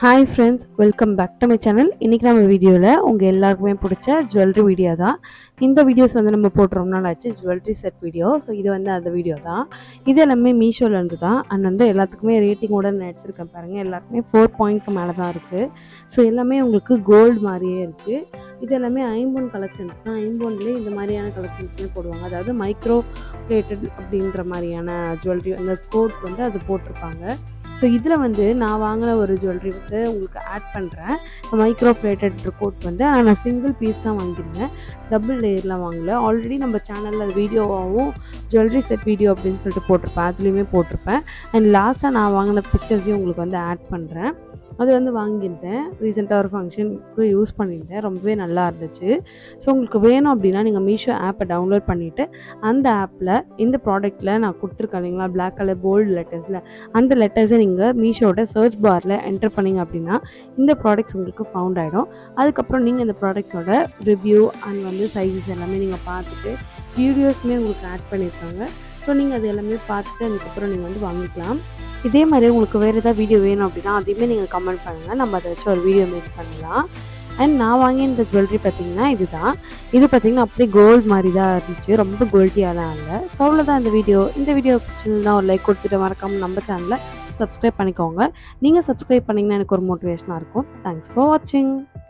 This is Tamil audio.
Hi friends, welcome back to my channel. இன்றைக்கி நம்ம வீடியோவில் உங்கள் எல்லாருக்குமே பிடிச்ச ஜுவல்லரி வீடியோ தான். இந்த வீடியோஸ் நம்ம போட்டு ரொம்ப நாள் ஆச்சு, ஜுவல்லரி செட் வீடியோ. ஸோ இது அந்த வீடியோ தான். இது எல்லாமே மீஷோலேருந்து தான். அண்ட் எல்லாத்துக்குமே ரேட்டிங்கோட நான் எடுத்துருக்கேன் பாருங்கள். எல்லாருக்குமே 4 பாயிண்ட்க்கு மேலே தான் இருக்குது. ஸோ எல்லாமே உங்களுக்கு கோல்டு மாதிரியே இருக்குது. இது எல்லாமே ஐம்போன் கலெக்ஷன்ஸ் தான். ஐம்போன்லேயே இந்த மாதிரியான கலெக்ஷன்ஸுமே போடுவாங்க. அதாவது மைக்ரோ பிளேட்டட் அப்படின்ற மாதிரியான ஜுவல்லரி அந்த கோட் அது போட்டிருப்பாங்க. ஸோ இதில் நான் வாங்கின ஒரு ஜுவல்லரி உங்களுக்கு ஆட் பண்ணுறேன். மைக்ரோ பிளேட்டட் கோட் நான் சிங்கிள் பீஸ் தான் வாங்கியிருந்தேன், டபுள் லேயர்லாம் வாங்கலை. ஆல்ரெடி நம்ம சேனலில் அது வீடியோவாகவும் ஜுவல்லரி செட் வீடியோ அப்படின்னு சொல்லிட்டு போட்டிருப்பேன், அதுலேயுமே போட்டிருப்பேன். அண்ட் லாஸ்ட்டாக நான் வாங்கின பிக்சர்ஸையும் உங்களுக்கு ஆட் பண்ணுறேன். அது வாங்கியிருந்தேன். ரீசெண்டாக ஒரு ஃபங்க்ஷனுக்கு யூஸ் பண்ணியிருந்தேன், ரொம்பவே நல்லா இருந்துச்சு. ஸோ உங்களுக்கு வேணும் அப்படின்னா நீங்கள் மீஷோ ஆப்பை டவுன்லோட் பண்ணிவிட்டு அந்த ஆப்பில் இந்த ப்ராடக்ட்டில் நான் கொடுத்துருக்கேன் இல்லைங்களா, பிளாக் கலர் போல்டு லெட்டர்ஸில், அந்த லெட்டர்ஸை நீங்கள் மீஷோட சர்ச் பாரில் என்டர் பண்ணிங்க அப்படின்னா இந்த ப்ராடக்ட்ஸ் உங்களுக்கு ஃபவுண்ட் ஆகிடும். அதுக்கப்புறம் நீங்கள் இந்த ப்ராடக்ட்ஸோட ரிவ்யூ அண்ட் சைஸஸ் எல்லாமே நீங்கள் பார்த்துட்டு வீடியோஸுமே உங்களுக்கு ஆட் பண்ணியிருக்காங்க. ஸோ நீங்கள் அது எல்லாமே பார்த்துட்டு அதுக்கப்புறம் நீங்கள் வாங்கிக்கலாம். இதே மாதிரி உங்களுக்கு வேறு ஏதாவது வீடியோ வேணும் அப்படின்னா அதையுமே நீங்கள் கமெண்ட் பண்ணுங்கள், நம்ம அதை வச்சு ஒரு வீடியோ மேக் பண்ணலாம். அண்ட் நான் வாங்கிய இந்த ஜுவல்லரி பார்த்திங்கன்னா இதுதான். இது பார்த்திங்கன்னா அப்படியே கோல்டு மாதிரி தான் இருந்துச்சு, ரொம்ப கோல்டியாலாம் இல்லை. ஸோ அவ்வளோதான் இந்த வீடியோ. இந்த வீடியோ பிடிச்சிருந்தா ஒரு லைக் கொடுத்துட்டு மறக்காமல் நம்ம சேனலை சப்ஸ்கிரைப் பண்ணிக்கோங்க. நீங்கள் சப்ஸ்கிரைப் பண்ணிங்கன்னா எனக்கு ஒரு மோட்டிவேஷனாக இருக்கும். தேங்க்ஸ் ஃபார் வாட்சிங்.